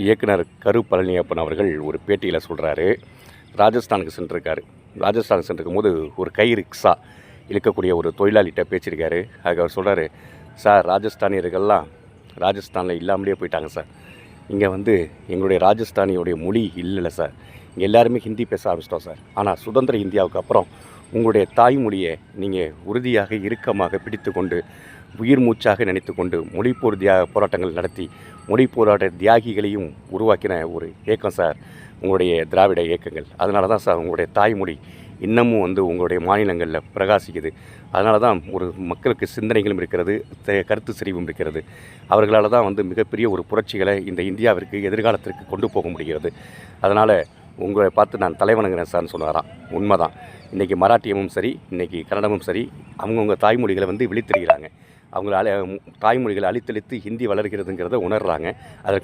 இயக்குனர் கரு பழனியப்பன் அவர்கள் ஒரு பேட்டியில் சொல்கிறாரு, ராஜஸ்தானுக்கு சென்றிருக்காரு. ராஜஸ்தானுக்கு சென்றிருக்கும்போது ஒரு கை ரிக்ஷா இழுக்கக்கூடிய ஒரு தொழிலாளிகிட்ட பேச்சிருக்காரு. அதுக்கு அவர் சொல்கிறாரு, சார் ராஜஸ்தானியர்கள்லாம் ராஜஸ்தானில் இல்லாமலே போயிட்டாங்க சார். இங்கே எங்களுடைய ராஜஸ்தானியோடைய மொழி இல்லைல்ல சார். இங்கே எல்லாருமே ஹிந்தி பேச ஆரம்பிச்சிட்டோம் சார். ஆனால் சுதந்திர இந்தியாவுக்கு அப்புறம் உங்களுடைய தாய்மொழியை நீங்கள் உறுதியாக இறுக்கமாக பிடித்து கொண்டு உயிர் மூச்சாக நினைத்து கொண்டு மொழிப்போர் போராட்டங்கள் நடத்தி மொழி போராட்ட தியாகிகளையும் உருவாக்கின ஒரு இயக்கம் சார் உங்களுடைய திராவிட இயக்கங்கள். அதனால தான் சார் உங்களுடைய தாய்மொழி இன்னமும் உங்களுடைய மாநிலங்களில் பிரகாசிக்குது. அதனால தான் ஒரு மக்களுக்கு சிந்தனைகளும் இருக்கிறது, கருத்து செறிவும் இருக்கிறது. அவர்களால் தான் மிகப்பெரிய ஒரு புரட்சிகளை இந்த இந்தியாவிற்கு எதிர்காலத்திற்கு கொண்டு போக முடிகிறது. அதனால் உங்களை பார்த்து நான் தலைவணங்குறேன் சார்னு சொன்னாராம். உண்மைதான். இன்றைக்கி மராட்டியமும் சரி, இன்றைக்கி கன்னடமும் சரி, அவங்கவுங்க தாய்மொழிகளை விழித்தெறிகிறாங்க. அவங்களால தாய்மொழிகளை அழித்தழித்து ஹிந்தி வளர்கிறதுங்கிறத உணர்கிறாங்க. அதற்கு